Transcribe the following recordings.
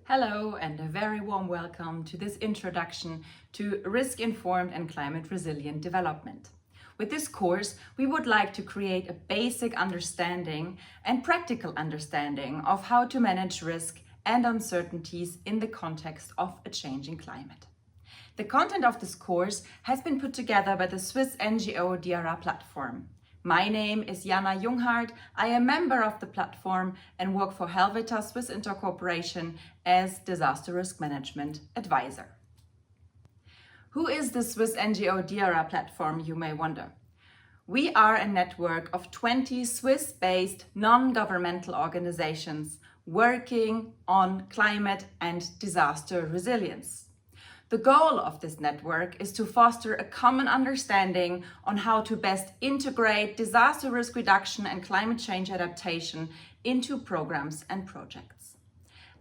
Hello and a very warm welcome to this introduction to risk-informed and climate-resilient development. With this course, we would like to create a basic understanding and practical understanding of how to manage risk and uncertainties in the context of a changing climate. The content of this course has been put together by the Swiss NGO DRR Platform. My name is Jana Junghart. I am a member of the platform and work for Helvetia Swiss Incorporation as Disaster Risk Management Advisor. Who is the Swiss NGO DRR Platform, you may wonder? We are a network of 20 Swiss-based non-governmental organizations working on climate and disaster resilience. The goal of this network is to foster a common understanding on how to best integrate disaster risk reduction and climate change adaptation into programs and projects.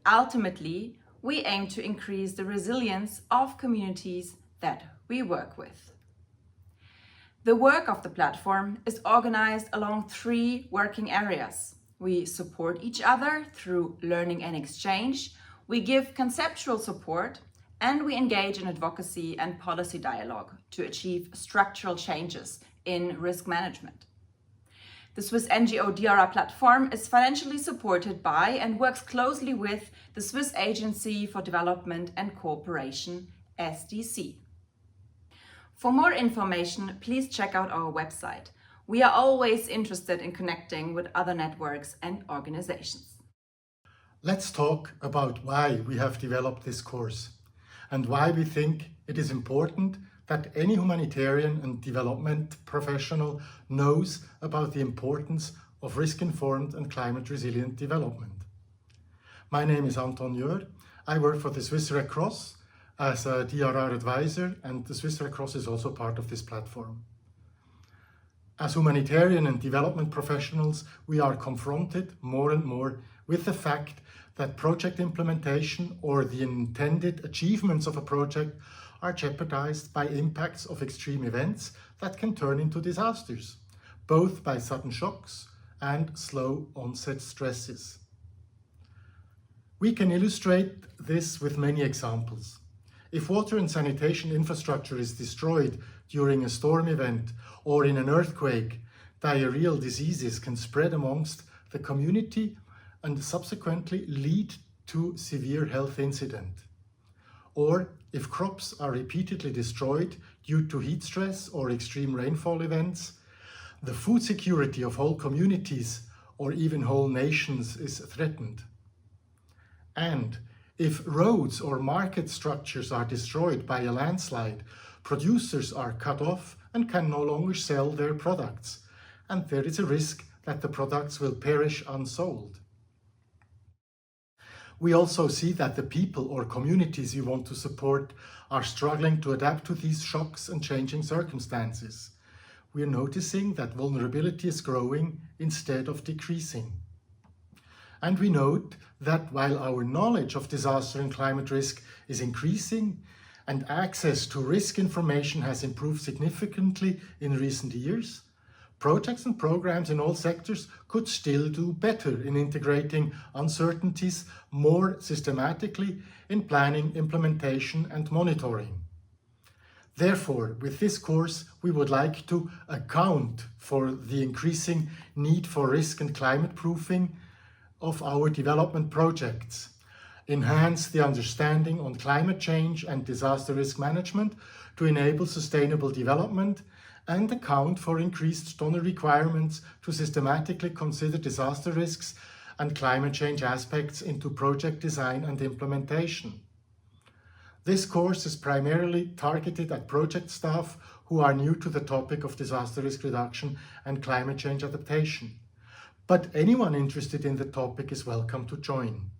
Ultimately, we aim to increase the resilience of communities that we work with. The work of the platform is organized along 3 working areas. We support each other through learning and exchange, we give conceptual support, and we engage in advocacy and policy dialogue to achieve structural changes in risk management. The Swiss NGO DRR Platform is financially supported by and works closely with the Swiss Agency for Development and Cooperation, SDC. For more information, please check out our website. We are always interested in connecting with other networks and organizations. Let's talk about why we have developed this course and why we think it is important that any humanitarian and development professional knows about the importance of risk-informed and climate-resilient development. My name is Anton Jör. I work for the Swiss Red Cross as a DRR advisor, and the Swiss Red Cross is also part of this platform. As humanitarian and development professionals, we are confronted more and more with the fact that project implementation or the intended achievements of a project are jeopardized by impacts of extreme events that can turn into disasters, both by sudden shocks and slow onset stresses. We can illustrate this with many examples. If water and sanitation infrastructure is destroyed during a storm event or in an earthquake, diarrheal diseases can spread amongst the community and subsequently lead to severe health incident. Or if crops are repeatedly destroyed due to heat stress or extreme rainfall events, the food security of whole communities or even whole nations is threatened. And if roads or market structures are destroyed by a landslide, producers are cut off and can no longer sell their products, and there is a risk that the products will perish unsold. We also see that the people or communities we want to support are struggling to adapt to these shocks and changing circumstances. We are noticing that vulnerability is growing instead of decreasing. And we note that while our knowledge of disaster and climate risk is increasing and access to risk information has improved significantly in recent years, projects and programs in all sectors could still do better in integrating uncertainties more systematically in planning, implementation, and monitoring. Therefore, with this course, we would like to account for the increasing need for risk and climate proofing of our development projects, enhance the understanding on climate change and disaster risk management to enable sustainable development, and account for increased donor requirements to systematically consider disaster risks and climate change aspects into project design and implementation. This course is primarily targeted at project staff who are new to the topic of disaster risk reduction and climate change adaptation. But anyone interested in the topic is welcome to join.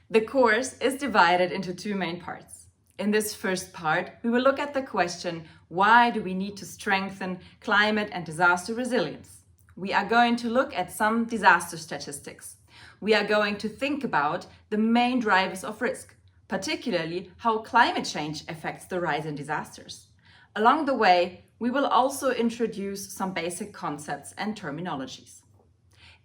The course is divided into 2 main parts. In this first part, we will look at the question, why do we need to strengthen climate and disaster resilience? We are going to look at some disaster statistics. We are going to think about the main drivers of risk, particularly how climate change affects the rise in disasters. Along the way, we will also introduce some basic concepts and terminologies.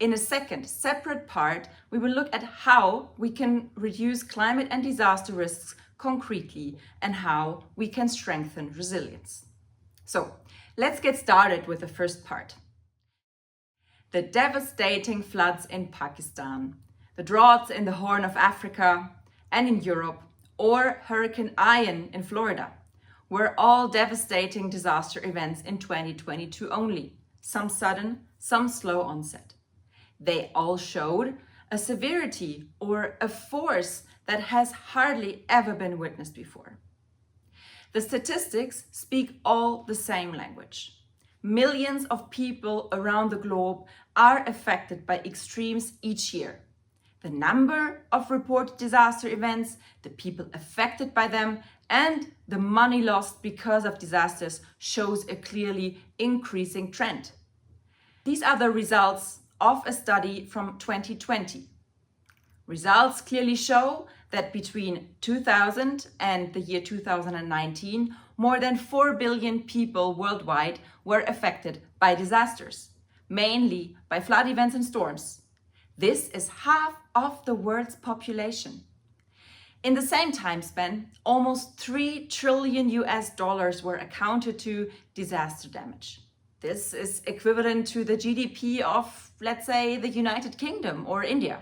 In a second, separate part, we will look at how we can reduce climate and disaster risks concretely and how we can strengthen resilience. So, let's get started with the first part. The devastating floods in Pakistan, the droughts in the Horn of Africa and in Europe, or Hurricane Ian in Florida, were all devastating disaster events in 2022 only, some sudden, some slow onset. They all showed a severity or a force that has hardly ever been witnessed before. The statistics speak all the same language. Millions of people around the globe are affected by extremes each year. The number of reported disaster events, the people affected by them, and the money lost because of disasters shows a clearly increasing trend. These are the results of a study from 2020. Results clearly show that between 2000 and the year 2019, more than 4 billion people worldwide were affected by disasters, mainly by flood events and storms. This is half of the world's population. In the same time span, almost $3 trillion were accounted to disaster damage. This is equivalent to the GDP of, let's say, the United Kingdom or India.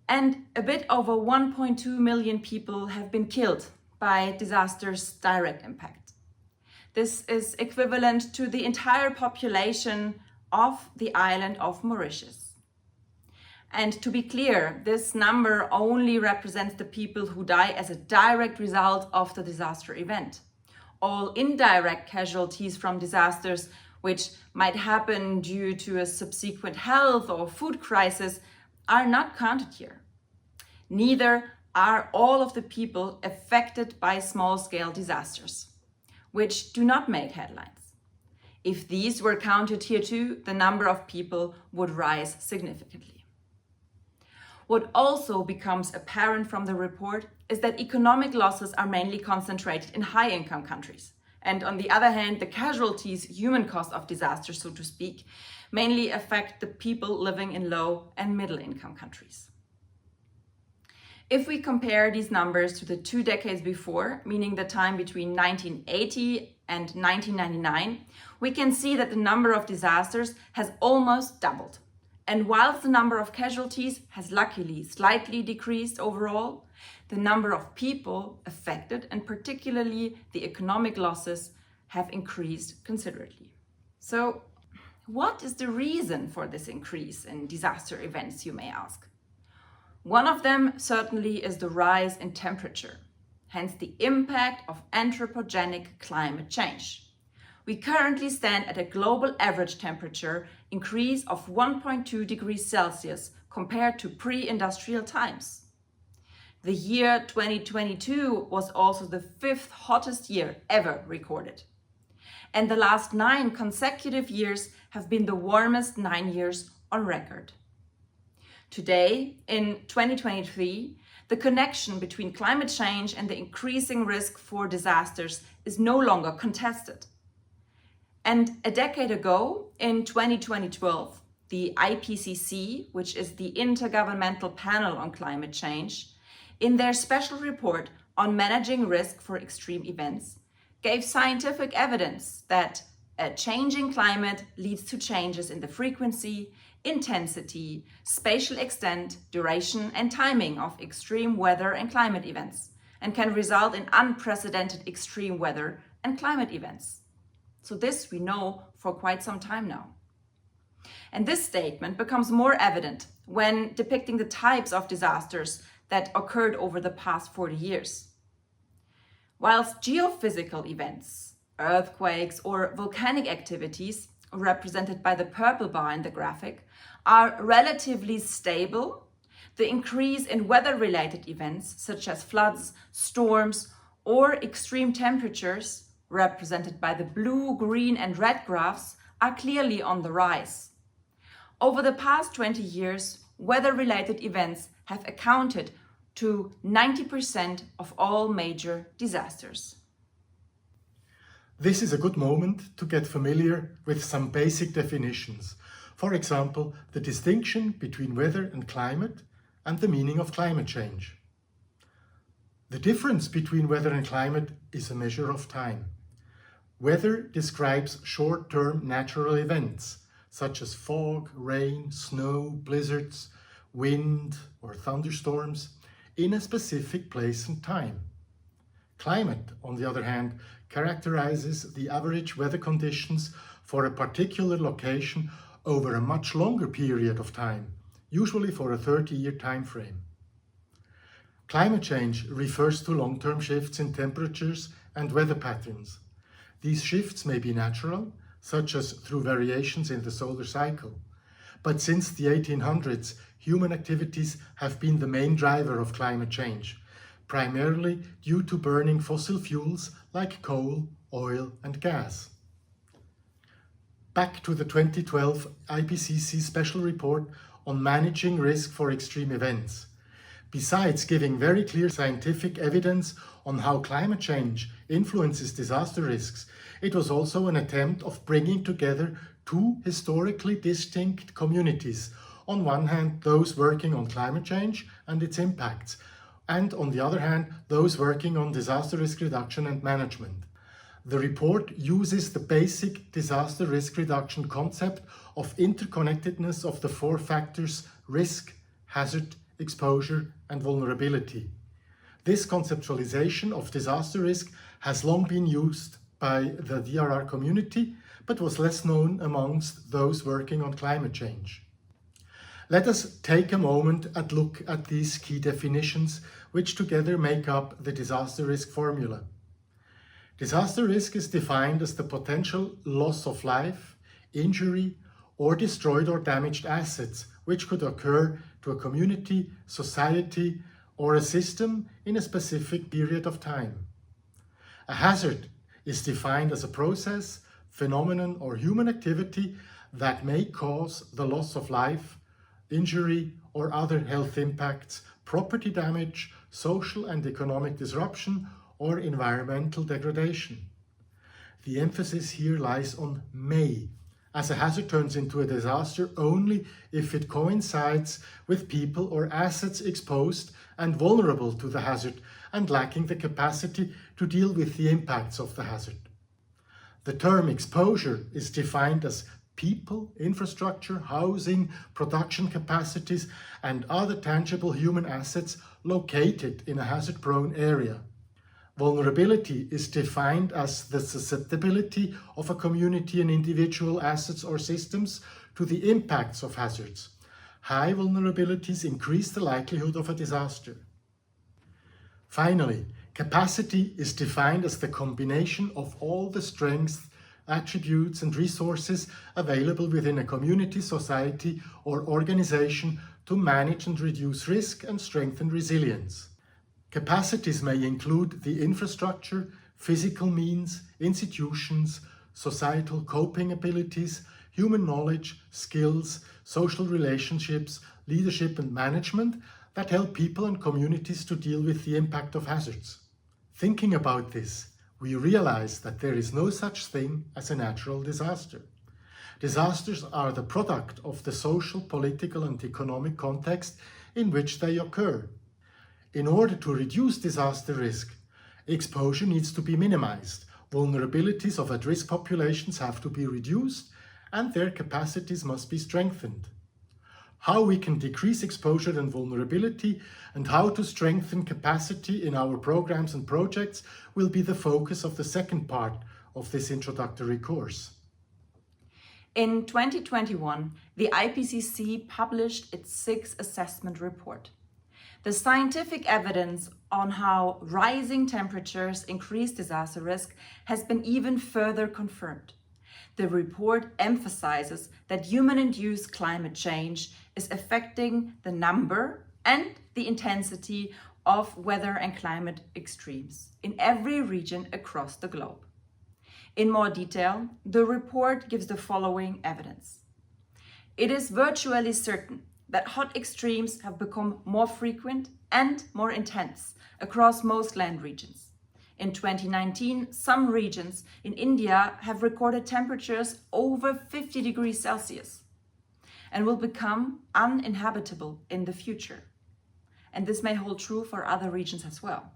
And a bit over 1.2 million people have been killed by disasters' direct impact. This is equivalent to the entire population of the island of Mauritius. And to be clear, this number only represents the people who die as a direct result of the disaster event. All indirect casualties from disasters, which might happen due to a subsequent health or food crisis, are not counted here. Neither are all of the people affected by small-scale disasters, which do not make headlines. If these were counted here too, the number of people would rise significantly. What also becomes apparent from the report is that economic losses are mainly concentrated in high-income countries. And on the other hand, the casualties, human cost of disaster, so to speak, mainly affect the people living in low and middle-income countries. If we compare these numbers to the 2 decades before, meaning the time between 1980 and 1999, we can see that the number of disasters has almost doubled. And whilst the number of casualties has luckily slightly decreased overall, the number of people affected, and particularly the economic losses, have increased considerably. So, what is the reason for this increase in disaster events, you may ask? One of them certainly is the rise in temperature, hence the impact of anthropogenic climate change. We currently stand at a global average temperature increase of 1.2 degrees Celsius compared to pre-industrial times. The year 2022 was also the 5th hottest year ever recorded. And the last 9 consecutive years have been the warmest 9 years on record. Today, in 2023, the connection between climate change and the increasing risk for disasters is no longer contested. And a decade ago, in 2012, the IPCC, which is the Intergovernmental Panel on Climate Change, in their special report on managing risk for extreme events, gave scientific evidence that a changing climate leads to changes in the frequency, intensity, spatial extent, duration, and timing of extreme weather and climate events, and can result in unprecedented extreme weather and climate events. So this we know for quite some time now. And this statement becomes more evident when depicting the types of disasters that occurred over the past 40 years. Whilst geophysical events, earthquakes or volcanic activities, represented by the purple bar in the graphic, are relatively stable, the increase in weather-related events such as floods, storms, or extreme temperatures, represented by the blue, green, and red graphs, are clearly on the rise. Over the past 20 years, weather-related events have accounted to 90% of all major disasters. This is a good moment to get familiar with some basic definitions For example, the distinction between weather and climate and the meaning of climate change. The difference between weather and climate is a measure of time. Weather describes short-term natural events, such as fog, rain, snow, blizzards, wind, or thunderstorms, in a specific place and time. Climate, on the other hand, characterizes the average weather conditions for a particular location over a much longer period of time, usually for a 30-year time frame. Climate change refers to long-term shifts in temperatures and weather patterns. These shifts may be natural, such as through variations in the solar cycle. But since the 1800s, human activities have been the main driver of climate change, primarily due to burning fossil fuels like coal, oil, and gas. Back to the 2012 IPCC Special Report on managing risk for extreme events. Besides giving very clear scientific evidence on how climate change influences disaster risks, it was also an attempt of bringing together two historically distinct communities. On one hand, those working on climate change and its impacts, and on the other hand, those working on disaster risk reduction and management. The report uses the basic disaster risk reduction concept of interconnectedness of the four factors: risk, hazard, exposure, and vulnerability. This conceptualization of disaster risk has long been used by the DRR community, but was less known amongst those working on climate change. Let us take a moment and look at these key definitions, which together make up the disaster risk formula. Disaster risk is defined as the potential loss of life, injury, or destroyed or damaged assets, which could occur to a community, society, or a system in a specific period of time. A hazard is defined as a process, phenomenon, or human activity that may cause the loss of life, injury, or other health impacts, property damage, social and economic disruption, or environmental degradation. The emphasis here lies on may, as a hazard turns into a disaster only if it coincides with people or assets exposed and vulnerable to the hazard and lacking the capacity to deal with the impacts of the hazard. The term exposure is defined as people, infrastructure, housing, production capacities, and other tangible human assets located in a hazard-prone area. Vulnerability is defined as the susceptibility of a community and individual assets or systems to the impacts of hazards. High vulnerabilities increase the likelihood of a disaster. Finally, capacity is defined as the combination of all the strengths, attributes, and resources available within a community, society, or organization to manage and reduce risk and strengthen resilience. Capacities may include the infrastructure, physical means, institutions, societal coping abilities, human knowledge, skills, social relationships, leadership and management that help people and communities to deal with the impact of hazards. Thinking about this, we realize that there is no such thing as a natural disaster. Disasters are the product of the social, political, and economic context in which they occur. In order to reduce disaster risk, exposure needs to be minimized, vulnerabilities of at-risk populations have to be reduced, and their capacities must be strengthened. How we can decrease exposure and vulnerability and how to strengthen capacity in our programs and projects will be the focus of the second part of this introductory course. In 2021, the IPCC published its sixth assessment report. The scientific evidence on how rising temperatures increase disaster risk has been even further confirmed. The report emphasizes that human-induced climate change is affecting the number and the intensity of weather and climate extremes in every region across the globe. In more detail, the report gives the following evidence. It is virtually certain that hot extremes have become more frequent and more intense across most land regions. In 2019, some regions in India have recorded temperatures over 50 degrees Celsius. and will become uninhabitable in the future. And this may hold true for other regions as well.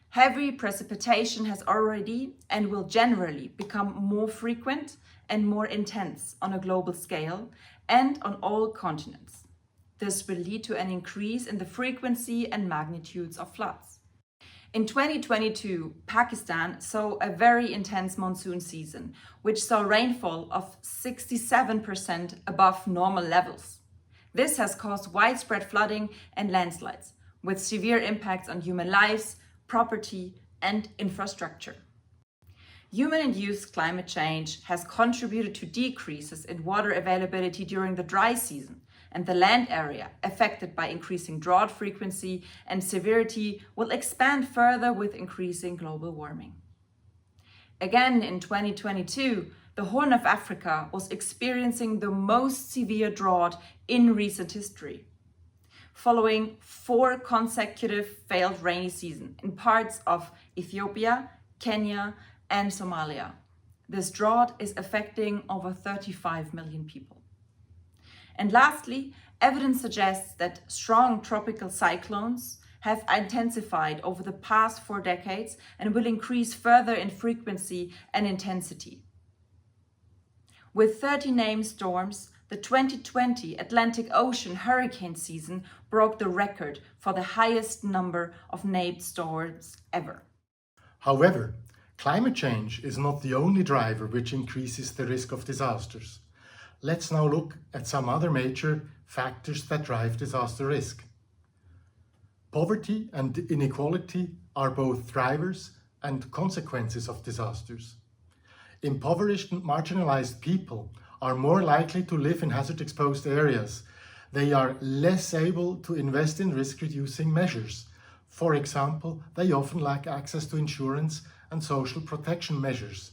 Heavy precipitation has already and will generally become more frequent and more intense on a global scale and on all continents. This will lead to an increase in the frequency and magnitudes of floods. In 2022, Pakistan saw a very intense monsoon season, which saw rainfall of 67% above normal levels. This has caused widespread flooding and landslides, with severe impacts on human lives, property, and infrastructure. Human-induced climate change has contributed to decreases in water availability during the dry season, and the land area affected by increasing drought frequency and severity will expand further with increasing global warming. Again, in 2022, the Horn of Africa was experiencing the most severe drought in recent history, following 4 consecutive failed rainy seasons in parts of Ethiopia, Kenya, and Somalia. This drought is affecting over 35 million people. And lastly, evidence suggests that strong tropical cyclones have intensified over the past 4 decades and will increase further in frequency and intensity. With 30 named storms, the 2020 Atlantic Ocean hurricane season broke the record for the highest number of named storms ever. However, climate change is not the only driver which increases the risk of disasters. Let's now look at some other major factors that drive disaster risk. Poverty and inequality are both drivers and consequences of disasters. Impoverished and marginalized people are more likely to live in hazard-exposed areas. They are less able to invest in risk-reducing measures. For example, they often lack access to insurance and social protection measures.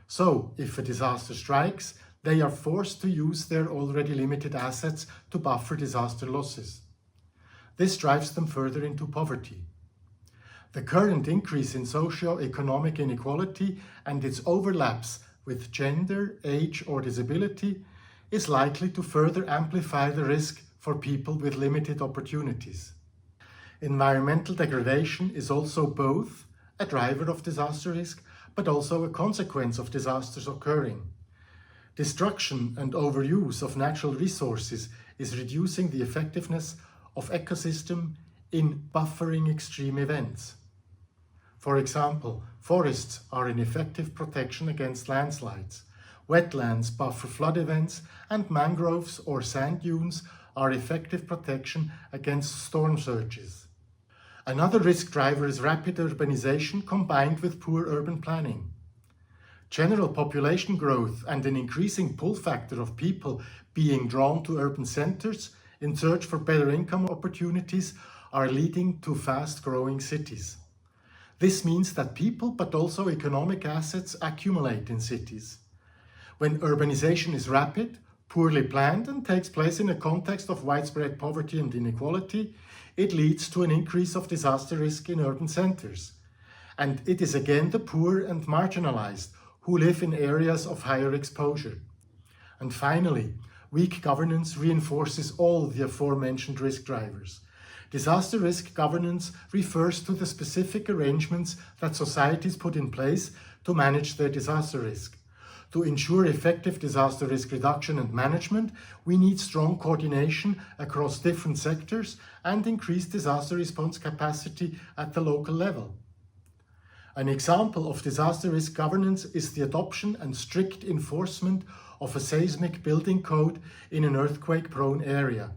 So, if a disaster strikes, they are forced to use their already limited assets to buffer disaster losses. This drives them further into poverty. The current increase in socio-economic inequality and its overlaps with gender, age, or disability is likely to further amplify the risk for people with limited opportunities. Environmental degradation is also both a driver of disaster risk, but also a consequence of disasters occurring. Destruction and overuse of natural resources is reducing the effectiveness of ecosystem in buffering extreme events. For example, forests are an effective protection against landslides. Wetlands buffer flood events, and mangroves or sand dunes are effective protection against storm surges. Another risk driver is rapid urbanization combined with poor urban planning. General population growth and an increasing pull factor of people being drawn to urban centers in search for better income opportunities are leading to fast-growing cities. This means that people, but also economic assets, accumulate in cities. When urbanization is rapid, poorly planned, and takes place in a context of widespread poverty and inequality, it leads to an increase of disaster risk in urban centers. And it is again the poor and marginalized who live in areas of higher exposure. And finally, weak governance reinforces all the aforementioned risk drivers. Disaster risk governance refers to the specific arrangements that societies put in place to manage their disaster risk. To ensure effective disaster risk reduction and management, we need strong coordination across different sectors and increased disaster response capacity at the local level. An example of disaster risk governance is the adoption and strict enforcement of a seismic building code in an earthquake-prone area.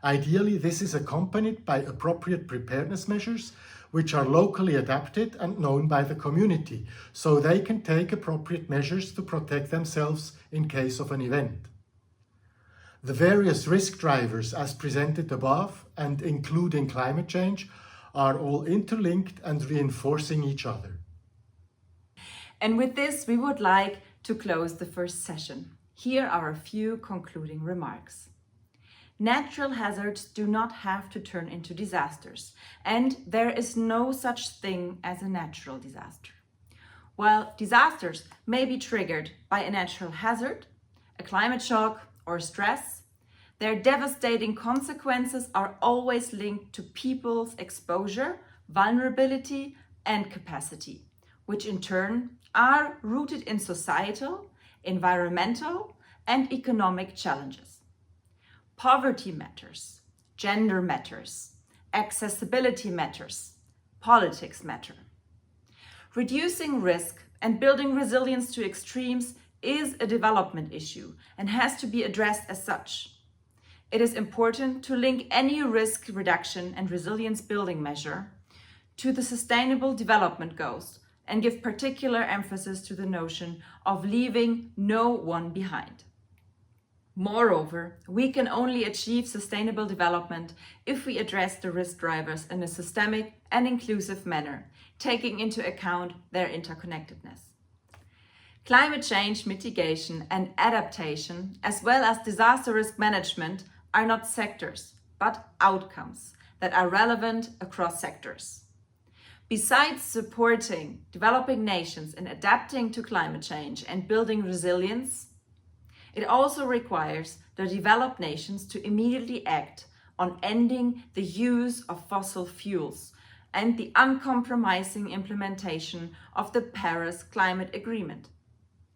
Ideally, this is accompanied by appropriate preparedness measures, which are locally adapted and known by the community, so they can take appropriate measures to protect themselves in case of an event. The various risk drivers as presented above, and including climate change, are all interlinked and reinforcing each other. And with this, we would like to close the first session. Here are a few concluding remarks. Natural hazards do not have to turn into disasters, and there is no such thing as a natural disaster. While disasters may be triggered by a natural hazard, a climate shock, or stress, their devastating consequences are always linked to people's exposure, vulnerability, and capacity, which in turn are rooted in societal, environmental, and economic challenges. Poverty matters, gender matters, accessibility matters, politics matter. Reducing risk and building resilience to extremes is a development issue and has to be addressed as such. It is important to link any risk reduction and resilience building measure to the Sustainable Development Goals and give particular emphasis to the notion of leaving no one behind. Moreover, we can only achieve sustainable development if we address the risk drivers in a systemic and inclusive manner, taking into account their interconnectedness. Climate change mitigation and adaptation, as well as disaster risk management, are not sectors, but outcomes that are relevant across sectors. Besides supporting developing nations in adapting to climate change and building resilience, it also requires the developed nations to immediately act on ending the use of fossil fuels and the uncompromising implementation of the Paris Climate Agreement.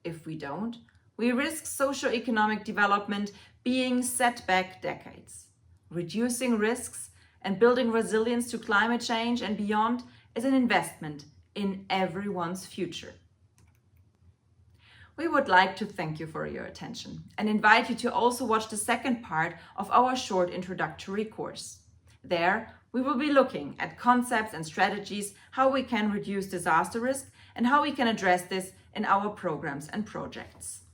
If we don't, we risk socio-economic development being set back decades. Reducing risks and building resilience to climate change and beyond is an investment in everyone's future. We would like to thank you for your attention and invite you to also watch the second part of our short introductory course. There, we will be looking at concepts and strategies, how we can reduce disaster risk and how we can address this in our programs and projects.